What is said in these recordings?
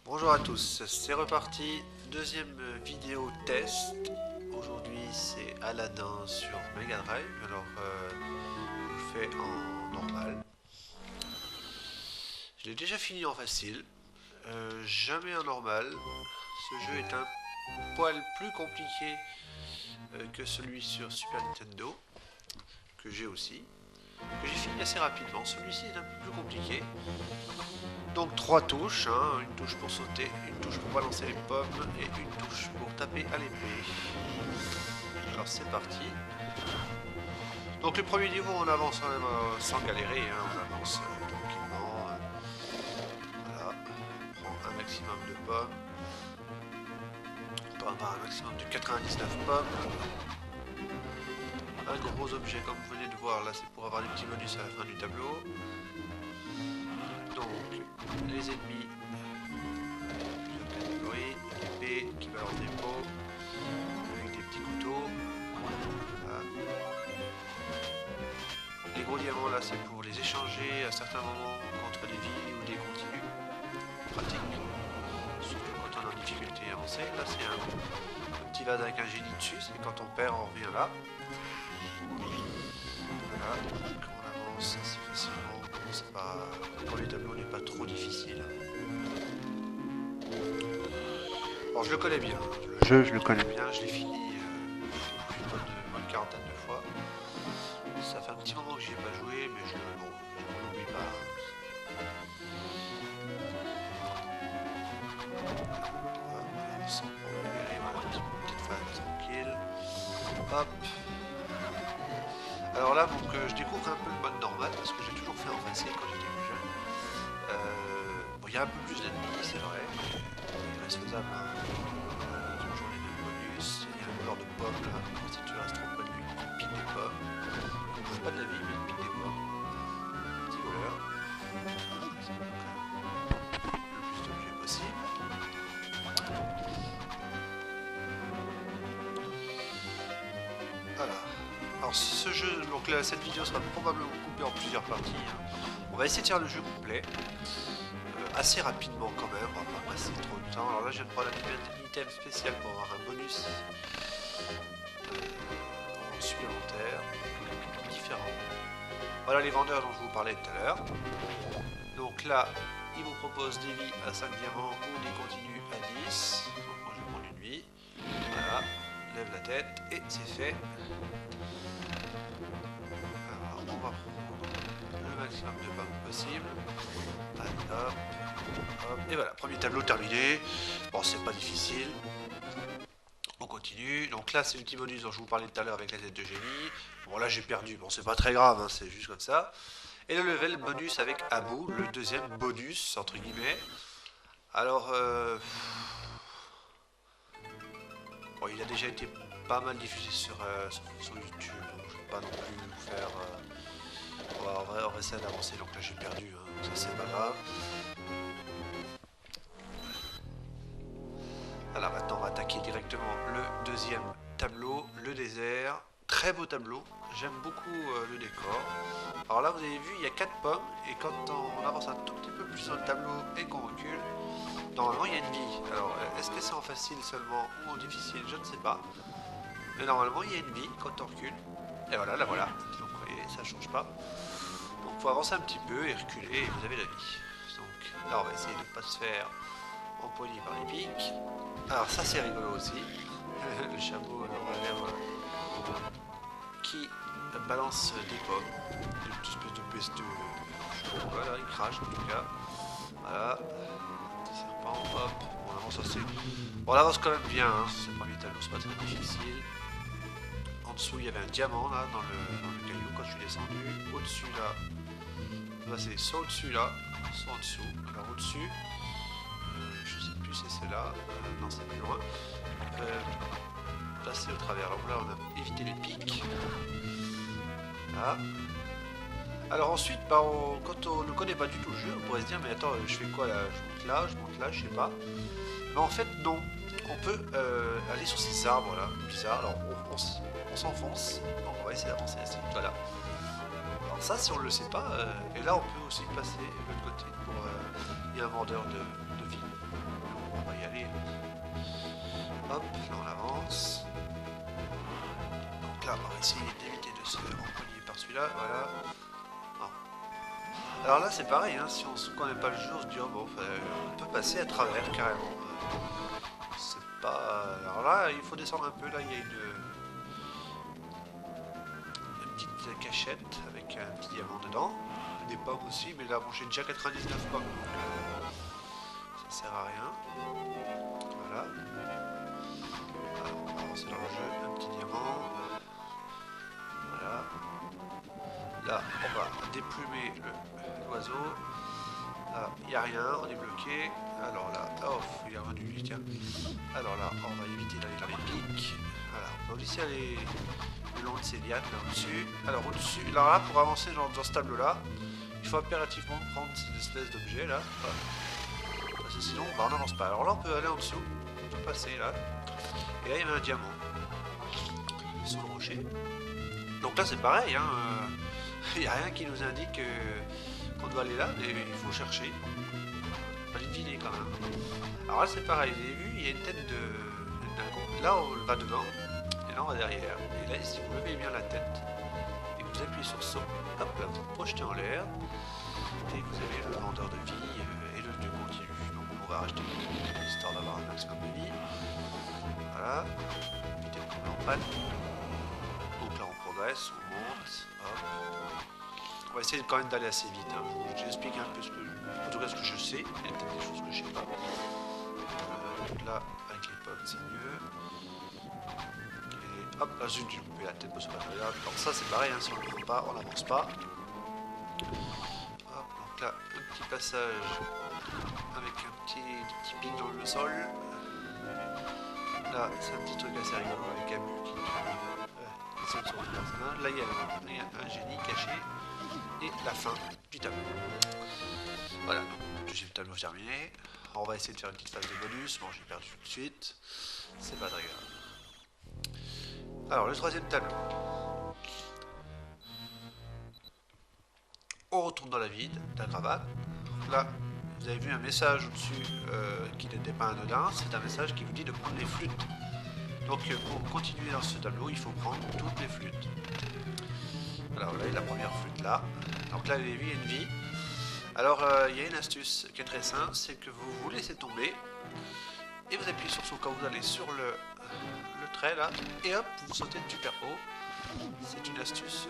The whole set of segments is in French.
Bonjour à tous, c'est reparti, deuxième vidéo test. Aujourd'hui c'est Aladdin sur Mega Drive, alors je le fais en normal. Je l'ai déjà fini en facile, jamais en normal. Ce jeu est un poil plus compliqué que celui sur Super Nintendo, que j'ai aussi, que j'ai fini assez rapidement. Celui-ci est un peu plus compliqué. Donc trois touches, hein, une touche pour sauter, une touche pour balancer les pommes et une touche pour taper à l'épée. Alors c'est parti. Donc le premier niveau on avance sans galérer, hein, on avance tranquillement. Voilà, on prend un maximum de pommes. On peut avoir un maximum de 99 pommes. Un gros objet comme vous venez de voir là, c'est pour avoir des petits bonus à la fin du tableau. Donc les ennemis, plusieurs catégories, l'épée qui balance des pots avec des petits couteaux. Voilà. Les gros diamants là c'est pour les échanger à certains moments contre des vies ou des continues. Pratique. Surtout quand on est en difficulté avancée. Là c'est un petit vase avec un génie dessus, c'est quand on perd on revient là. Voilà, donc on avance assez facilement. Le premier tableau n'est pas trop difficile. Alors je le connais bien, le jeu je le connais bien, je l'ai fini une bonne quarantaine de fois. Ça fait un petit moment que j'y ai pas joué, mais je l'oublie pas. Voilà, sans problème, voilà, une petite phase tranquille. Hop. Alors là, donc, je découvre un peu le mode normal, parce que j'ai toujours fait en facile quand j'étais plus jeune. Bon, il y a un peu plus d'ennemis, c'est vrai, mais il reste faisable. Hein. Toujours les mêmes bonus. Il y a un joueur de pommes là, si tu restes trop près de lui, il pique des pommes. Il ne bouffe pas de la vie, mais il pique des pommes. Petit voleur. C'est donc le plus d'objets possible. Voilà. Alors ce jeu, donc là, cette vidéo sera probablement coupée en plusieurs parties. Hein. On va essayer de faire le jeu complet. Assez rapidement quand même, on va pas passer trop de temps. Alors là je viens de prendre un item spécial pour avoir un bonus supplémentaire, différent. Voilà les vendeurs dont je vous parlais tout à l'heure. Donc là, ils vous proposent des vies à 5 diamants ou des continues à 10. Donc moi je vais prendre une vie. Voilà, lève la tête et c'est fait. Alors on va prendre le maximum de pommes possible. Allez, hop. Et voilà, premier tableau terminé. Bon, c'est pas difficile. On continue. Donc là, c'est le petit bonus dont je vous parlais tout à l'heure avec la tête de génie. Bon, là, j'ai perdu. Bon, c'est pas très grave, hein, c'est juste comme ça. Et le level bonus avec Abou, le deuxième bonus, entre guillemets. Alors, bon, il a déjà été pas mal diffusé sur YouTube. Donc, je vais pas non plus vous faire... on va essayer d'avancer. Donc là, j'ai perdu. Hein, ça, c'est pas grave. Alors maintenant on va attaquer directement le deuxième tableau, le désert. Très beau tableau, j'aime beaucoup le décor. Alors là vous avez vu il y a 4 pommes et quand on avance un tout petit peu plus dans le tableau et qu'on recule, normalement il y a une vie. Alors est-ce que c'est en facile seulement ou en difficile, je ne sais pas. Mais normalement il y a une vie quand on recule. Et voilà, la voilà. Donc vous voyez, ça ne change pas. Donc il faut avancer un petit peu et reculer et vous avez la vie. Donc là on va essayer de ne pas se faire empoigné par les pics. Alors ça c'est rigolo aussi. Le chameau a l'air qui balance des pommes. Une espèce de peste. Voilà, il crache en tout cas. Voilà. Petit serpent, hop. On avance assez. Bon, on avance quand même bien. Hein. C'est le premier tableau, c'est pas très difficile. En dessous, il y avait un diamant là dans le caillou quand je suis descendu. Au-dessus là. Là c'est soit au-dessus là, soit en dessous. Alors au-dessus. Je sais plus si c'est là, non c'est plus loin. Passer au travers, alors là on a évité les pics. Là. Alors ensuite, bah, quand on ne connaît pas du tout le jeu, on pourrait se dire mais attends, je fais quoi là? Je monte là, je sais pas. Mais en fait non, on peut aller sur ces arbres là, bizarre, alors on s'enfonce, donc on va essayer d'avancer assez vite, voilà. Alors ça si on ne le sait pas, et là on peut aussi passer de l'autre côté pour... il y a un vendeur de vie. On va y aller. Hop, là on avance. Donc là, on va essayer d'éviter de se empoigner par celui-là. Voilà. Non. Alors là, c'est pareil, hein, si on ne connaît pas le jeu, on se dit, oh, bon, on peut passer à travers carrément. C'est pas. Alors là, il faut descendre un peu. Là, il y a une petite cachette avec un petit diamant dedans. Des pommes aussi, mais là, bon, j'ai déjà 99 pommes. Donc, ça sert à rien. Voilà. Alors, on va avancer dans le jeu. Un petit diamant. Voilà. Là, on va déplumer l'oiseau. Là, il n'y a rien, on est bloqué. Alors là, oh, il est revenu lui, tiens. Alors là, on va éviter d'aller dans les pics. Voilà, on va aussi aller le long de ces lianes là au-dessus. Alors au-dessus, alors là, pour avancer dans ce tableau-là, il faut impérativement prendre cette espèce d'objet là. Parce que sinon, bah, on n'avance pas. Alors là, on peut aller en dessous, on peut passer là. Et là, il y avait un diamant sur le rocher. Donc là, c'est pareil, hein. Il n'y a rien qui nous indique qu'on doit aller là, mais il faut chercher. Pas deviner quand même. Alors là, c'est pareil, vous avez vu, il y a une tête de dingo. Là, on va devant, et là, on va derrière. Et là, si vous levez bien la tête, et que vous appuyez sur saut, hop là, vous vous projetez en l'air, et vous avez le vendeur de vie et le dieu continu. Donc, on va racheter histoire d'avoir un maximum de vie. Voilà. Évitez de tomber en panne. Donc là, on progresse, on monte, hop. On va essayer quand même d'aller assez vite. Hein. J'explique un peu en tout cas ce que je sais. Il y a peut-être des choses que je sais pas. Là, avec les pommes, c'est mieux. Et hop, là, j'ai coupé la tête, c'est pas très grave. Alors ça, c'est pareil, hein, si on ne le prend pas, on n'avance pas. Hop, donc là, un petit passage avec un petit pic dans le sol. Là, c'est un petit truc assez rigolo avec un mur qui descend sur le personnage. Là, il y a un génie caché. Et la fin du tableau. Voilà, donc deuxième tableau terminé. On va essayer de faire une petite phase de bonus. Bon, j'ai perdu tout de suite. C'est pas très grave. Alors, le troisième tableau. On retourne dans la ville d'Agravan. Là, vous avez vu un message au-dessus qui n'était pas anodin. C'est un message qui vous dit de prendre les flûtes. Donc, pour continuer dans ce tableau, il faut prendre toutes les flûtes. Alors là, il y a la première flûte là. Donc là, vous avez vu, il y a une vie. Alors, il y a une astuce qui est très simple, c'est que vous laissez tomber et vous appuyez sur saut quand vous allez sur le trait là, et hop, vous sautez de super haut. C'est une astuce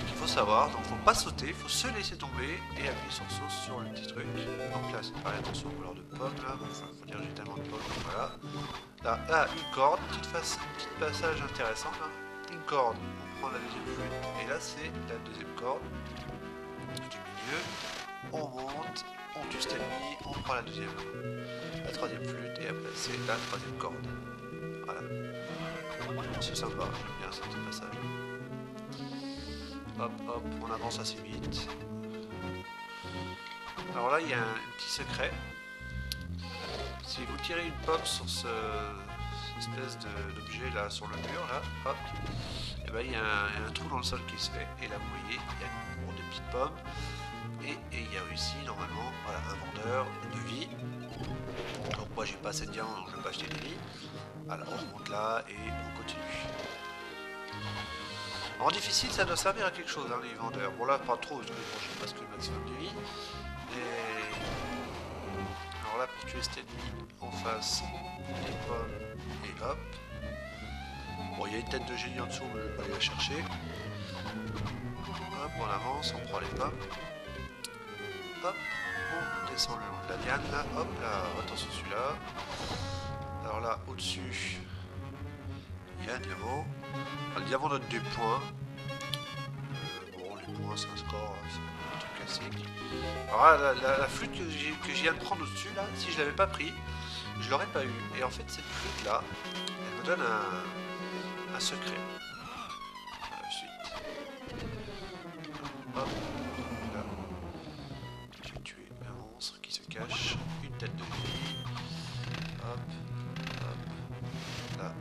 qu'il faut savoir. Donc, il ne faut pas sauter, il faut se laisser tomber et appuyer sur saut sur le petit truc. Donc là, c'est pareil, attention aux couleurs de pommes là. Enfin, faut dire que j'ai tellement de pommes, voilà. Là, une corde, petit passage intéressant là. Une corde, on prend la deuxième flûte, et là c'est la deuxième corde du milieu, on monte, on tue cet ennemi, on prend la troisième flûte, et après c'est la troisième corde. Voilà. C'est sympa, j'aime bien ce petit passage. Hop, hop, on avance assez vite. Alors là, il y a un petit secret. Si vous tirez une pomme sur cette espèce d'objet là sur le mur là, hop, et ben il y a un trou dans le sol qui se fait. Et là vous voyez, il y a des petites pommes. Et il y a aussi normalement voilà, un vendeur de vie. Donc moi j'ai pas assez de diamants, donc je vais pas acheter des vies. Alors on remonte là et on continue. En difficile ça doit servir à quelque chose hein, les vendeurs. Bon là pas trop parce que bon, j'ai presque le maximum de vie. Et alors là pour tuer cet ennemi en face, les pommes et hop. Bon il y a une tête de génie en dessous mais je vais pas aller la chercher. Hop on avance, on prend les pommes. Hop, on descend le long de la liane là, hop là, attention celui-là. Alors là au dessus il y a un diamant. Alors, le diamant donne des points. Bon les points c'est un score, c'est un truc classique. Alors là, la flûte que je viens de prendre au-dessus, là, si je l'avais pas pris, je l'aurais pas eu. Et en fait, cette flûte-là, elle me donne un secret. À la suite. Hop, là. J'ai tué un monstre qui se cache. Une tête de vie. Hop, hop, là.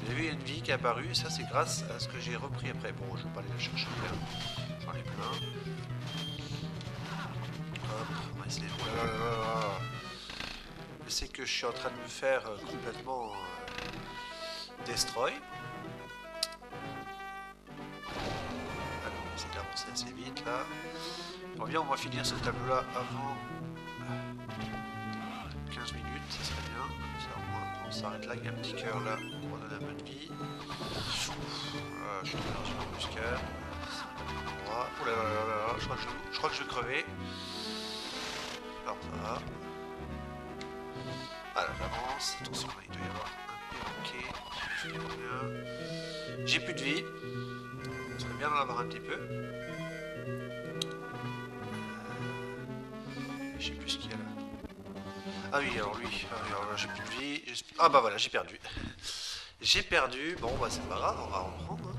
Vous avez vu, il y a une vie qui est apparue, et ça, c'est grâce à ce que j'ai repris après. Bon, je vais pas aller la chercher, j'en ai plein. Hop, on va Oh là là là là là. C'est que je suis en train de me faire complètement destroy. Alors, on va essayer d'avancer assez vite là. Bon, bien, on va finir ce tableau là avant 15 minutes, ça serait bien. Comme ça, au moins, on s'arrête là. Il y a un petit cœur là pour donner un peu de vie. Voilà, je suis tombé dans une embuscade. Oh là là là là là, je crois que je vais crever. Alors, ça va. Voilà, j'avance. Attention, il doit y avoir un perroquet. J'ai plus de vie. Ça serait bien d'en avoir un petit peu. Je sais plus ce qu'il y a là. Ah oui, alors lui. Alors là, j'ai plus de vie. Ah bah voilà, j'ai perdu. J'ai perdu. Bon, bah c'est pas grave, on va reprendre.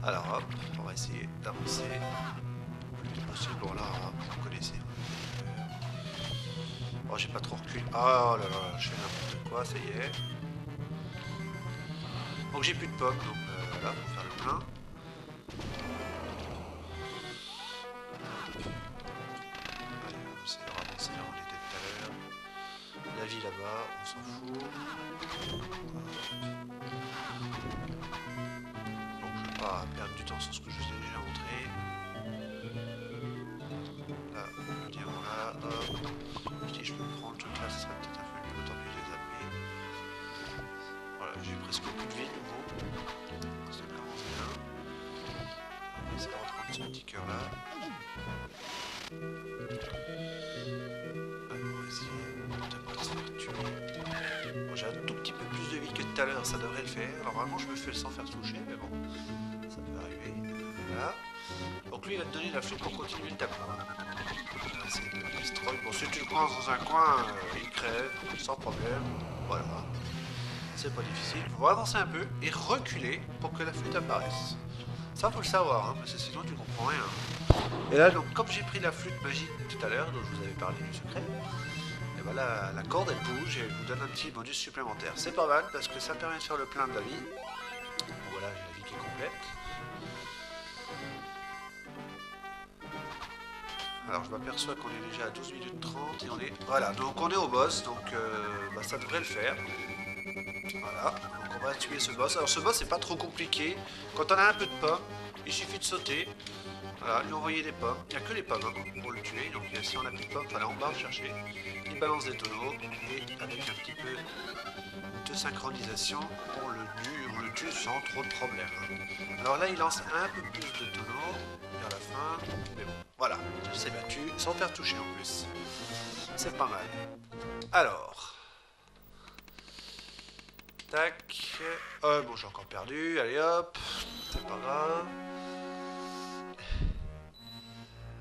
Alors hop, on va essayer d'avancer le plus vite possible. Bon là, vous connaissez. Oh, j'ai pas trop reculé. Oh là là, je fais n'importe quoi, ça y est. Donc j'ai plus de pommes, donc voilà, pour faire le plein. Allez, on va essayer de ramasser là où on était tout à l'heure. La vie là-bas, on s'en fout. Donc je vais pas perdre du temps sur ce que je vous ai déjà montré. Là, le diamant là, hop. Si je peux prendre le truc là, ça serait peut-être un peu mieux, tant pis je les zapper. Voilà, j'ai presque plus de vie de nouveau. Ça commence bien. On va essayer de reprendre ce petit cœur là. Allez, on va essayer de pas se faire tuer. Bon, j'ai un tout petit peu plus de vie que tout à l'heure, ça devrait le faire. Alors vraiment je me fais sans faire toucher, mais bon, ça peut arriver. Voilà. Donc lui il va te donner la flûte pour continuer le tableau. On va essayer de le destroy. Bon, si tu le coinces dans un coin, il crève, sans problème. Voilà. C'est pas difficile. Il faut avancer un peu et reculer pour que la flûte apparaisse. Ça, faut le savoir, hein, parce que sinon tu comprends rien. Et là, donc, comme j'ai pris la flûte magique tout à l'heure, dont je vous avais parlé du secret, et ben là, la corde elle bouge et elle vous donne un petit bonus supplémentaire. C'est pas mal parce que ça permet de faire le plein de la vie. Voilà, j'ai la vie qui est complète. Alors je m'aperçois qu'on est déjà à 12 minutes 30 et on est... Voilà, donc on est au boss, donc bah, ça devrait le faire. Voilà, donc on va tuer ce boss. Alors ce boss c'est pas trop compliqué. Quand on a un peu de pommes, il suffit de sauter. Voilà, lui envoyer des pommes. Il n'y a que les pommes hein, pour le tuer. Donc si on a plus de pommes, il fallait en bas chercher. Il balance des tonneaux et avec un petit peu de synchronisation, on le tue sans trop de problèmes. Alors là il lance un peu plus de tonneaux vers la fin. Mais bon, voilà, il s'est battu sans faire toucher en plus. C'est pas mal. Alors... Tac. Bon, j'ai encore perdu. Allez hop. C'est pas grave.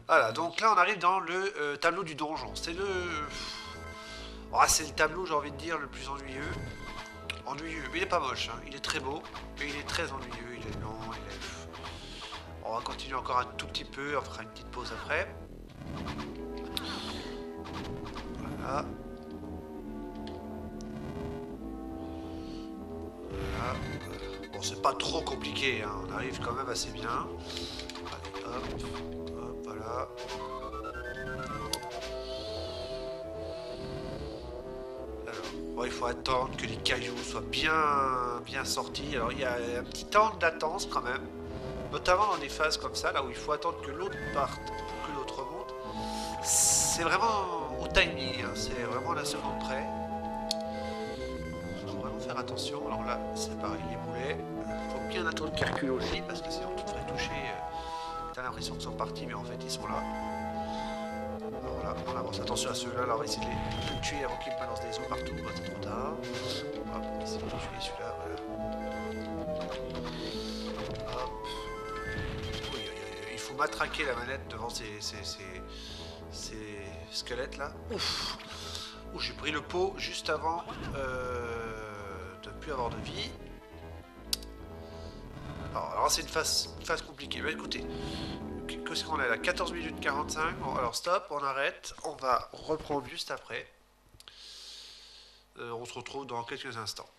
Voilà, donc là on arrive dans le tableau du donjon. C'est le... Oh, c'est le tableau, j'ai envie de dire, le plus ennuyeux. Ennuyeux, mais il est pas moche. Hein. Il est très beau, mais il est très ennuyeux. Il est long, il est... On va continuer encore un tout petit peu. On fera une petite pause après. Voilà. Voilà. Bon, c'est pas trop compliqué, hein. On arrive quand même assez bien. Allez, hop, hop, voilà. Alors, bon, il faut attendre que les cailloux soient bien sortis. Alors, il y a un petit temps de latence quand même, notamment dans des phases comme ça, là où il faut attendre que l'autre parte pour que l'autre remonte. C'est vraiment au timing, hein. C'est vraiment à la seconde près. Faire attention, alors là c'est pareil, les boulets, faut bien attendre qu'ils reculent aussi parce que sinon tu te ferais toucher, t'as l'impression qu'ils sont partis mais en fait ils sont là. Alors là on avance, attention à ceux-là, alors on va essayer de les tuer avant qu'ils balancent des os partout, bah, c'est trop tard. Hop, on va essayer de tuer celui-là, voilà. Hop. Oui, il faut matraquer la manette devant ces squelettes là. Ouf. Ouh, j'ai pris le pot juste avant de ne plus avoir de vie. Alors c'est une phase compliquée. Mais écoutez, qu'est-ce qu'on a là? 14 minutes 45. Bon, alors stop, on arrête. On va reprendre juste après. On se retrouve dans quelques instants.